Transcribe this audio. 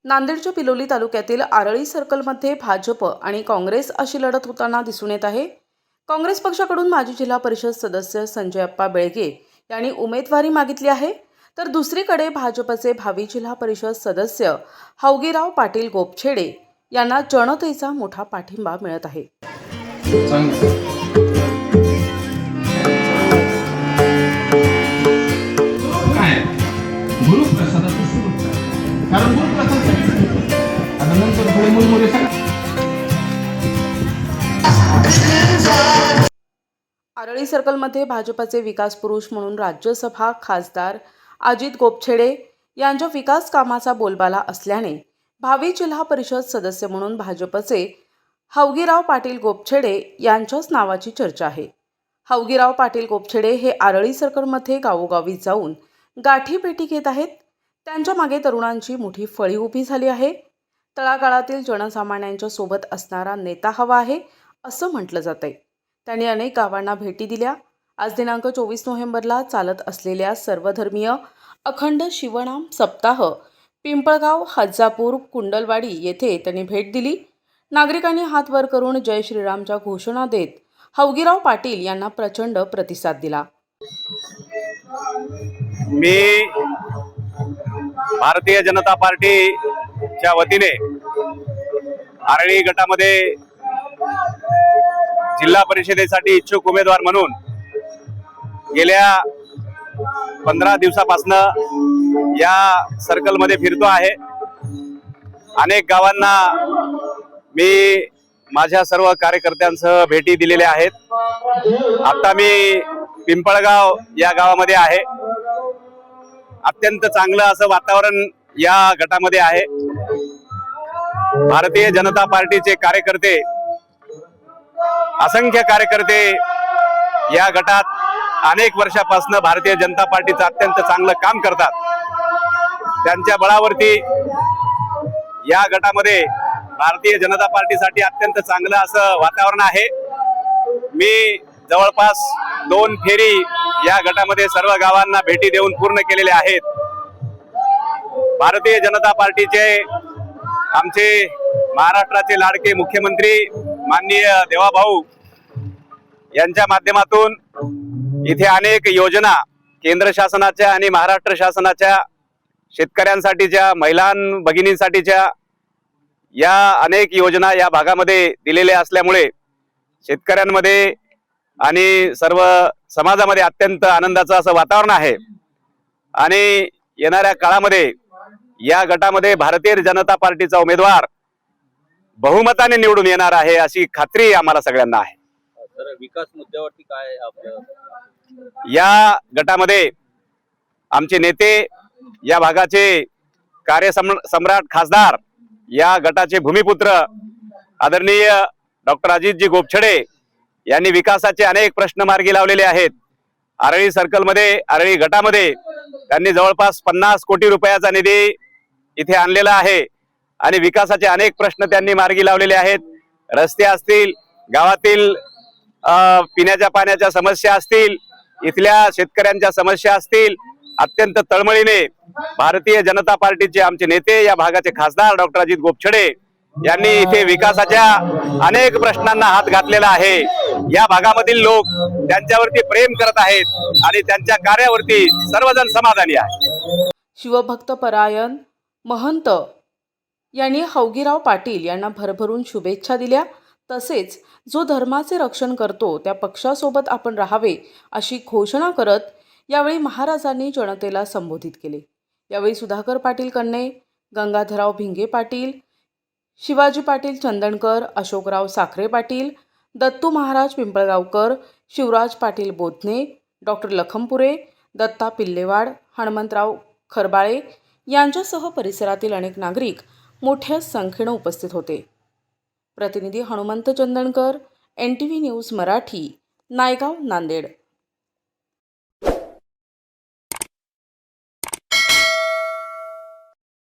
नांदेडच्या पिलोली तालुक्यातील आरळी सर्कलमध्ये भाजप आणि काँग्रेस अशी लढत होताना दिसून येत आहे। काँग्रेस पक्षाकडून माजी जिल्हा परिषद सदस्य संजय अप्पा बेळगे यांनी उमेदवारी मागितली आहे, तर दुसरीकडे भाजपचे भावी जिल्हा परिषद सदस्य हौगीराव पाटील गोपछेडे यांना जनतेचा मोठा पाठिंबा मिळत आहे। आरळी सर्कलमध्ये भाजपचे विकास पुरुष म्हणून राज्यसभा खासदार अजित गोपछेडे यांच्या विकास कामाचा बोलबाला असल्याने भावी जिल्हा परिषद सदस्य म्हणून भाजपचे हौगीराव पाटील गोपछेडे यांच्याच नावाची चर्चा आहे। हौगीराव पाटील गोपछेडे हे आरळी सर्कलमध्ये गावोगावी जाऊन गाठीभेटी घेत आहेत। त्यांच्या मागे तरुणांची मोठी फळी उभी झाली आहे। तळागाळातील जनसामान्यांच्या सोबत असणारा नेता हवा आहे असं म्हटलं जातंय। त्यांनी अनेक गावांना भेटी दिल्या। आज दिनांक 24 नोव्हेंबरला चालत असलेल्या सर्वधर्मीय अखंड शिवनाम सप्ताह पिंपळगाव, हज्जापूर, कुंडलवाडी येथे त्यांनी भेट दिली। नागरिकांनी हात वर करून जय श्रीरामच्या घोषणा देत हौगीराव पाटील यांना प्रचंड प्रतिसाद दिला। मी भारतीय जनता पार्टीच्या वतीने आरळी गटामध्ये जिल्हा परिषदेसाठी इच्छुक उमेदवार म्हणून गेल्या 15 दिवसापासून या सर्कलमध्ये फिरतो आहे। अनेक गावांना मी माझ्या सर्व कार्यकर्त्यांसह भेटी दिलेल्या आहेत। आता मी पिंपळगाव या गावामध्ये आहे। अत्यंत चांगलं असं वातावरण या गटामध्ये आहे। भारतीय जनता पार्टीचे कार्यकर्ते, असंख्य कार्यकर्ते या गटात अनेक वर्षापासून भारतीय जनता पार्टीचं अत्यंत चांगलं काम करतात। त्यांच्या बळावरती या गटामध्ये भारतीय जनता पार्टीसाठी अत्यंत चांगलं असं वातावरण आहे। मी जवळपास 2 फेरी या गटामध्ये सर्व गावांना भेटी देऊन पूर्ण केलेले आहेत। भारतीय जनता पार्टीचे आमचे महाराष्ट्राचे लाडके मुख्यमंत्री माननीय देवाभाऊ यांच्या माध्यमातून इथे अनेक योजना केंद्र शासनाच्या आणि महाराष्ट्र शासनाच्या शेतकऱ्यांसाठीच्या, महिला भगिनींसाठीच्या या अनेक योजना या भागामध्ये दिलेल्या असल्यामुळे शेतकऱ्यांमध्ये आणि सर्व समाजामध्ये अत्यंत आनंदाचं असं वातावरण आहे। आणि येणाऱ्या काळामध्ये या गटामध्ये भारतीय जनता पार्टीचा उमेदवार बहुमताने निवडून येणार आहे अशी खात्री आम्हाला सगळ्यांना आहे। तर विकास मुद्द्यावरती काय आपलं या गटामध्ये आमचे नेते, या भागाचे कार्यसम्राट खासदार, या गटाचे भूमिपुत्र आदरणीय डॉक्टर अजितजी गोपछेडे यांनी विकासाचे अनेक प्रश्न मार्गी लावलेले आहेत। आरळी सर्कलमध्ये, आरळी गटामध्ये त्यांनी जवळपास 50 कोटी रुपयाचा निधी इथे आणलेला आहे आणि विकासाचे अनेक प्रश्न त्यांनी मार्गी लावलेले आहेत। रस्ते असतील, गावातील पिण्याच्या पाण्याच्या समस्या असतील, इथल्या शेतकऱ्यांच्या समस्या असतील, अत्यंत तळमळीने भारतीय जनता पार्टीचे आमचे नेते, या भागाचे खासदार डॉक्टर अजित गोपछेडे यांनी इथे विकासाच्या अनेक प्रश्नांना हात घातलेला आहे। या भागामधील लोक त्यांच्यावरती प्रेम करत आहेत आणि त्यांच्या कार्यावरती सर्वजण समाधानी आहेत। शिवभक्त परायण महंत यांनी हौगीराव पाटील यांना भरभरून शुभेच्छा दिल्या। तसेच जो धर्माचे रक्षण करतो त्या पक्षासोबत आपण राहावे अशी घोषणा करत यावेळी महाराजांनी जनतेला संबोधित केले। यावेळी सुधाकर पाटील कन्ने, गंगाधरराव भिंगे पाटील, शिवाजी पाटील चंदनकर, अशोकराव साखरे पाटील, दत्तू महाराज पिंपळगावकर, शिवराज पाटील बोधने, डॉक्टर लखमपुरे, दत्ता पिल्लेवाड, हनुमंतराव खरबाळे यांच्यासह परिसरातील अनेक नागरिक मोठ्या संख्येने उपस्थित होते। प्रतिनिधी हनुमंत चंदनकर, NTV न्यूज मराठी, नायगाव, नांदेड।